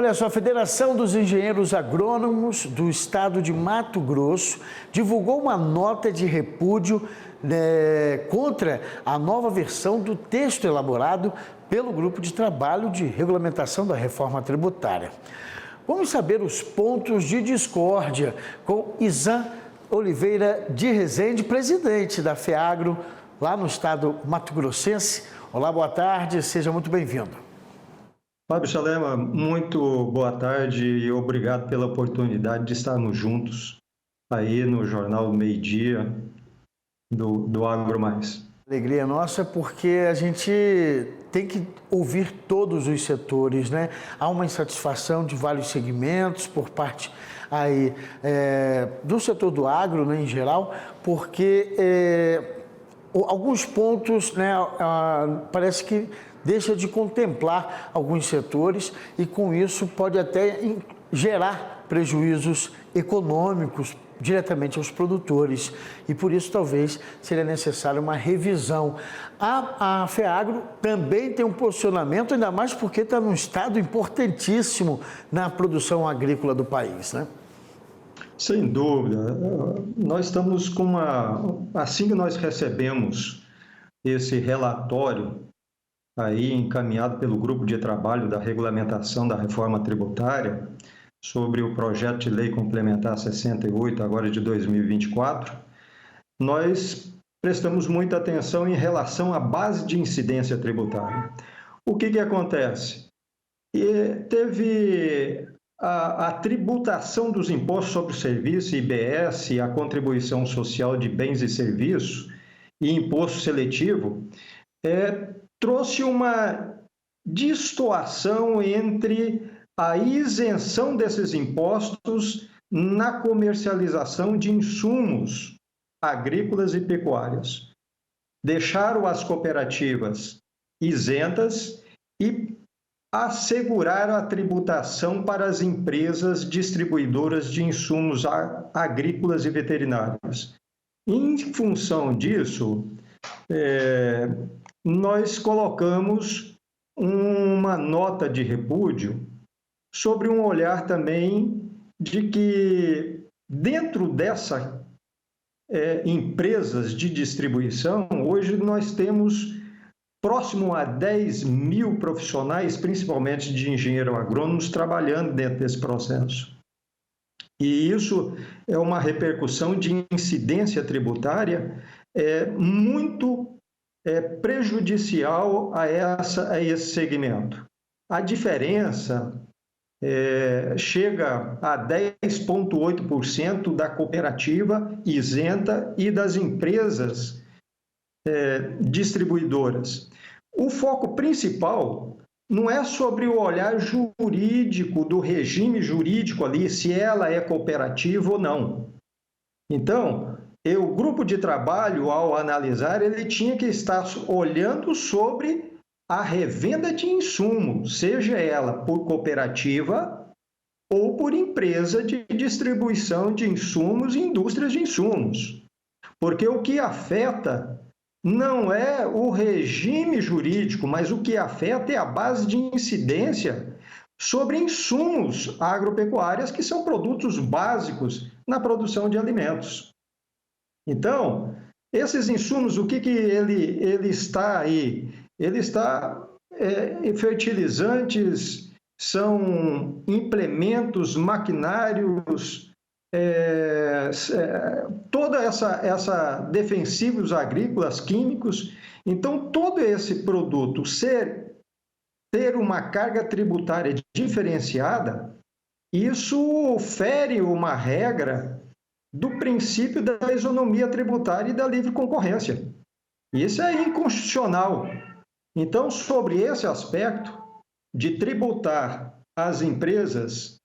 Olha só, a Federação dos Engenheiros Agrônomos do Estado de Mato Grosso divulgou uma nota de repúdio contra a nova versão do texto elaborado pelo Grupo de Trabalho de Regulamentação da Reforma Tributária. Vamos saber os pontos de discórdia com Izan Oliveira de Rezende, presidente da FEAGRO, lá no estado mato-grossense. Olá, boa tarde, seja muito bem-vindo. Fábio Chalema, muito boa tarde e obrigado pela oportunidade de estarmos juntos aí no Jornal do Meio-Dia do Agro Mais. Alegria nossa, porque a gente tem que ouvir todos os setores, né? Há uma insatisfação de vários segmentos por parte aí, do setor do agro, né, em geral, porque alguns pontos, né, parece que deixa de contemplar alguns setores e com isso pode até gerar prejuízos econômicos diretamente aos produtores e por isso talvez seria necessária uma revisão. A FEAGRO também tem um posicionamento, ainda mais porque está num estado importantíssimo na produção agrícola do país, né? Sem dúvida, nós estamos com assim que nós recebemos esse relatório aí encaminhado pelo Grupo de Trabalho da Regulamentação da Reforma Tributária sobre o Projeto de Lei Complementar 68, agora de 2024, nós prestamos muita atenção em relação à base de incidência tributária. O que acontece? Teve a tributação dos impostos sobre o serviço, IBS, a contribuição social de bens e serviços e imposto seletivo, trouxe uma destoação entre a isenção desses impostos na comercialização de insumos agrícolas e pecuários. Deixaram as cooperativas isentas e asseguraram a tributação para as empresas distribuidoras de insumos agrícolas e veterinários. Em função disso, nós colocamos uma nota de repúdio sobre um olhar também de que dentro dessas empresas de distribuição, hoje nós temos próximo a 10 mil profissionais, principalmente de engenheiros agrônomos, trabalhando dentro desse processo. E isso é uma repercussão de incidência tributária muito prejudicial a esse segmento. A diferença chega a 10,8% da cooperativa isenta e das empresas distribuidoras. O foco principal não é sobre o olhar jurídico do regime jurídico ali, se ela é cooperativa ou não. Então, o grupo de trabalho, ao analisar, ele tinha que estar olhando sobre a revenda de insumos, seja ela por cooperativa ou por empresa de distribuição de insumos e indústrias de insumos. Porque o que afeta não é o regime jurídico, mas o que afeta é a base de incidência sobre insumos agropecuários, que são produtos básicos na produção de alimentos. Então, esses insumos, o que ele está aí? Ele está fertilizantes, são implementos, maquinários, toda essa defensivos agrícolas, químicos. Então, todo esse produto ter uma carga tributária diferenciada, isso fere uma regra do princípio da isonomia tributária e da livre concorrência. Isso é inconstitucional. Então, sobre esse aspecto de tributar as empresas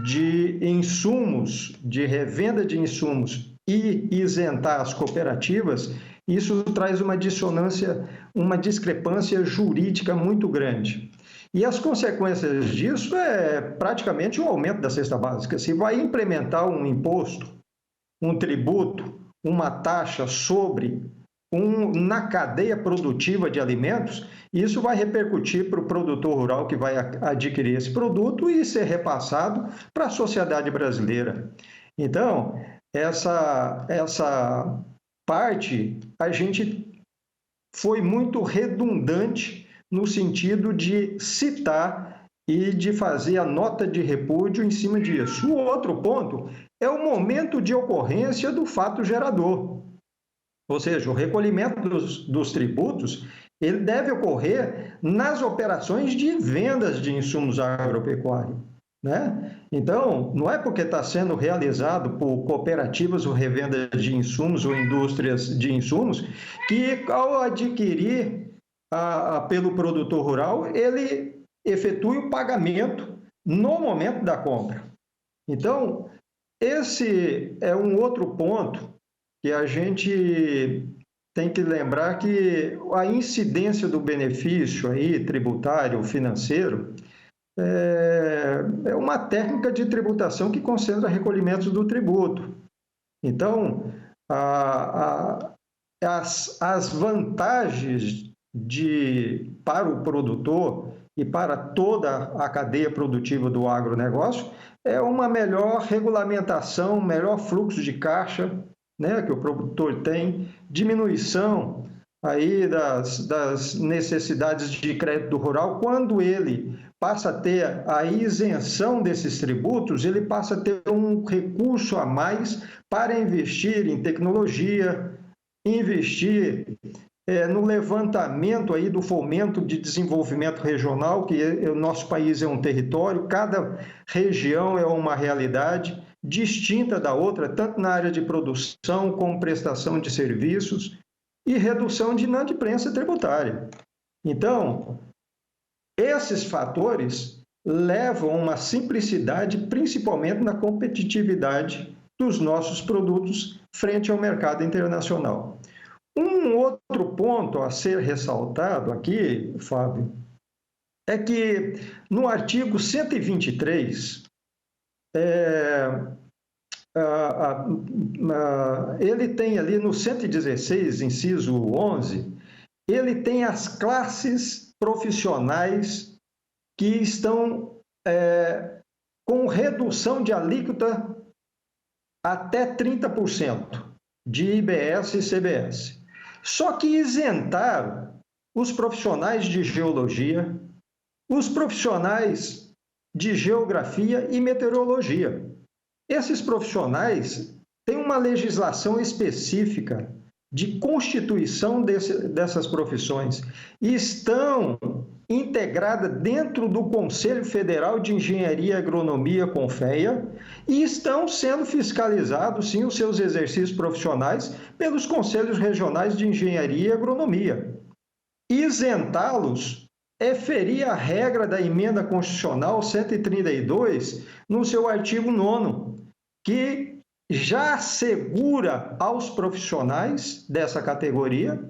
de insumos, de revenda de insumos e isentar as cooperativas, isso traz uma dissonância, uma discrepância jurídica muito grande. E as consequências disso é praticamente o aumento da cesta básica. Se vai implementar um imposto, um tributo, uma taxa sobre na cadeia produtiva de alimentos, isso vai repercutir para o produtor rural que vai adquirir esse produto e ser repassado para a sociedade brasileira. Então, essa parte, a gente foi muito redundante no sentido de citar e de fazer a nota de repúdio em cima disso. O outro ponto é o momento de ocorrência do fato gerador. Ou seja, o recolhimento dos tributos, ele deve ocorrer nas operações de vendas de insumos agropecuários, né? Então, não é porque está sendo realizado por cooperativas ou revendas de insumos ou indústrias de insumos que, ao adquirir pelo produtor rural, ele efetue o pagamento no momento da compra. Então, esse é um outro ponto que a gente tem que lembrar, que a incidência do benefício aí, tributário, financeiro, é uma técnica de tributação que concentra recolhimentos do tributo. Então, as vantagens para o produtor e para toda a cadeia produtiva do agronegócio é uma melhor regulamentação, melhor fluxo de caixa, né, que o produtor tem, diminuição aí das necessidades de crédito rural. Quando ele passa a ter a isenção desses tributos, ele passa a ter um recurso a mais para investir em tecnologia, investir no levantamento aí do fomento de desenvolvimento regional, que o nosso país é um território, cada região é uma realidade distinta da outra, tanto na área de produção como prestação de serviços e redução de inadimplência tributária. Então, esses fatores levam a uma simplicidade, principalmente na competitividade dos nossos produtos frente ao mercado internacional. Um outro ponto a ser ressaltado aqui, Fábio, é que no artigo 123, ele tem ali no 116, inciso 11, ele tem as classes profissionais que estão com redução de alíquota até 30% de IBS e CBS. Só que isentaram os profissionais de geologia, os profissionais de geografia e meteorologia. Esses profissionais têm uma legislação específica de constituição dessas profissões e estão integradas dentro do Conselho Federal de Engenharia e Agronomia, CONFEA, e estão sendo fiscalizados, sim, os seus exercícios profissionais pelos Conselhos Regionais de Engenharia e Agronomia. Isentá-los é ferir a regra da Emenda Constitucional 132, no seu artigo 9º, que já assegura aos profissionais dessa categoria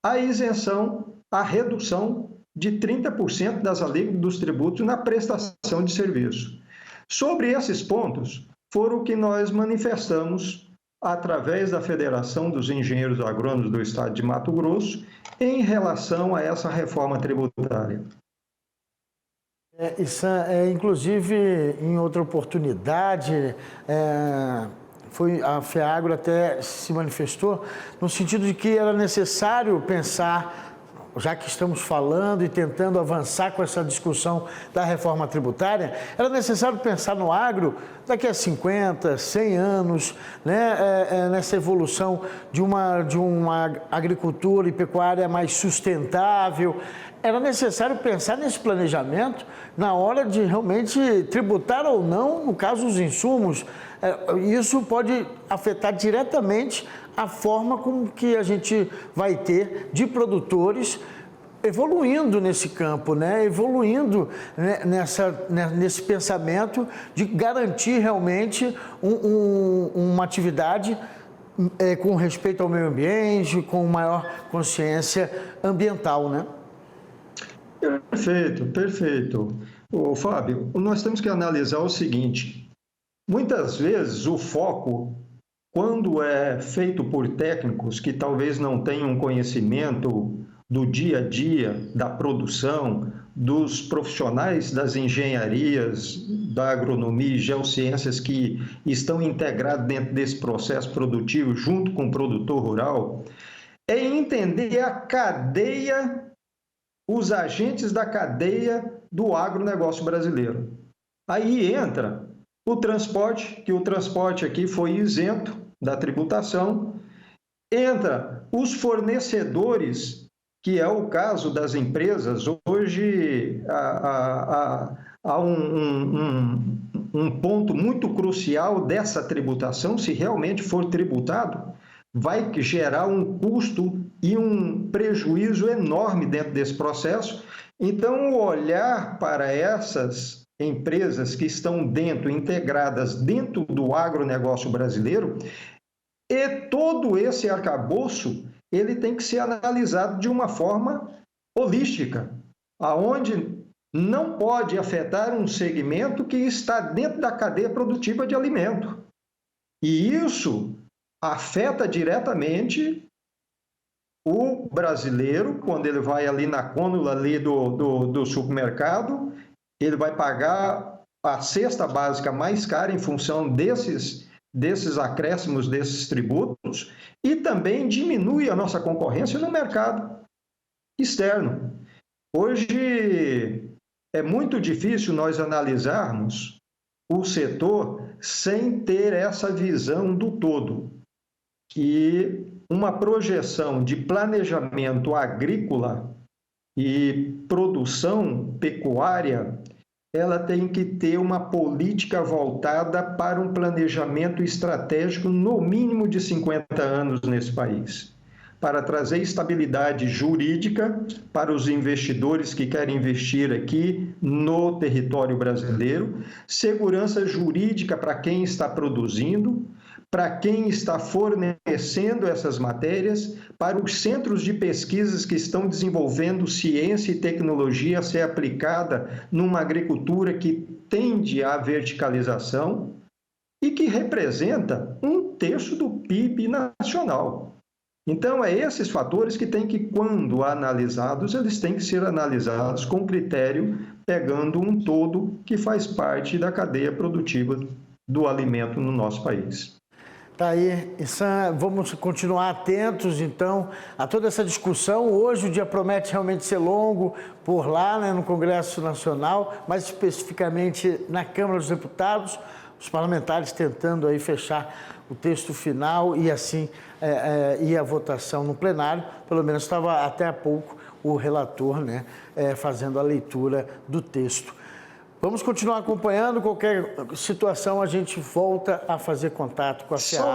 a isenção, a redução de 30% das alíquotas dos tributos na prestação de serviço. Sobre esses pontos, foram o que nós manifestamos através da Federação dos Engenheiros Agrônomos do Estado de Mato Grosso em relação a essa reforma tributária. Inclusive, em outra oportunidade, a FEAGRO até se manifestou no sentido de que era necessário pensar, já que estamos falando e tentando avançar com essa discussão da reforma tributária, era necessário pensar no agro daqui a 50, 100 anos, né, nessa evolução de uma agricultura e pecuária mais sustentável. Era necessário pensar nesse planejamento na hora de realmente tributar ou não, no caso, os insumos. Isso pode afetar diretamente a forma como que a gente vai ter de produtores evoluindo nesse campo, né? Evoluindo nesse pensamento de garantir realmente uma atividade com respeito ao meio ambiente, com maior consciência ambiental, né? Perfeito, perfeito. Fábio, nós temos que analisar o seguinte: muitas vezes o foco, quando é feito por técnicos que talvez não tenham conhecimento do dia a dia, da produção, dos profissionais das engenharias, da agronomia e geociências que estão integrados dentro desse processo produtivo junto com o produtor rural, é entender a cadeia, os agentes da cadeia do agronegócio brasileiro. Aí entra o transporte, que o transporte aqui foi isento da tributação, entra os fornecedores, que é o caso das empresas. Hoje há um ponto muito crucial dessa tributação. Se realmente for tributado, vai gerar um custo e um prejuízo enorme dentro desse processo. Então, o olhar para essas empresas que estão integradas dentro do agronegócio brasileiro, e todo esse arcabouço, ele tem que ser analisado de uma forma holística, aonde não pode afetar um segmento que está dentro da cadeia produtiva de alimento. E isso afeta diretamente o brasileiro, quando ele vai ali na cônula ali do supermercado, ele vai pagar a cesta básica mais cara em função desses acréscimos, desses tributos, e também diminui a nossa concorrência no mercado externo. Hoje é muito difícil nós analisarmos o setor sem ter essa visão do todo. E uma projeção de planejamento agrícola e produção pecuária, ela tem que ter uma política voltada para um planejamento estratégico no mínimo de 50 anos nesse país, para trazer estabilidade jurídica para os investidores que querem investir aqui no território brasileiro, segurança jurídica para quem está produzindo, para quem está fornecendo essas matérias, para os centros de pesquisas que estão desenvolvendo ciência e tecnologia a ser aplicada numa agricultura que tende à verticalização e que representa 1/3 do PIB nacional. Então, esses fatores que têm que, quando analisados, eles têm que ser analisados com critério, pegando um todo que faz parte da cadeia produtiva do alimento no nosso país. Tá aí, Issan, vamos continuar atentos, então, a toda essa discussão. Hoje o dia promete realmente ser longo por lá, né, no Congresso Nacional, mais especificamente na Câmara dos Deputados, os parlamentares tentando aí fechar o texto final e assim ir à votação no plenário. Pelo menos estava até há pouco o relator, né, fazendo a leitura do texto. Vamos continuar acompanhando. Qualquer situação a gente volta a fazer contato com a FEAGRO.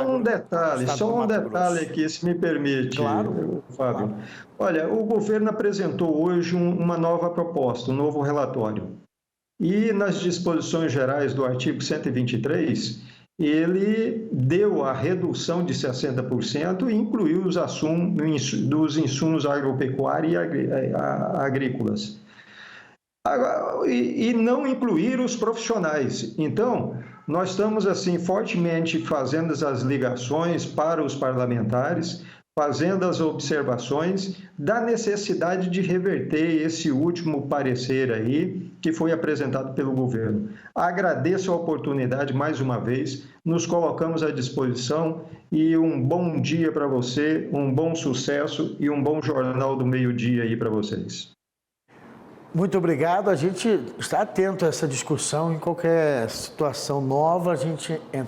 Só um detalhe aqui, se me permite, claro, Fábio. Claro. Olha, o governo apresentou hoje uma nova proposta, um novo relatório. E nas disposições gerais do artigo 123, ele deu a redução de 60% e incluiu os dos insumos agropecuários e agrícolas. E não incluir os profissionais. Então, nós estamos assim fortemente fazendo as ligações para os parlamentares, fazendo as observações da necessidade de reverter esse último parecer aí que foi apresentado pelo governo. Agradeço a oportunidade mais uma vez, nos colocamos à disposição e um bom dia para você, um bom sucesso e um bom Jornal do Meio-Dia aí para vocês. Muito obrigado. A gente está atento a essa discussão. Em qualquer situação nova, a gente entra em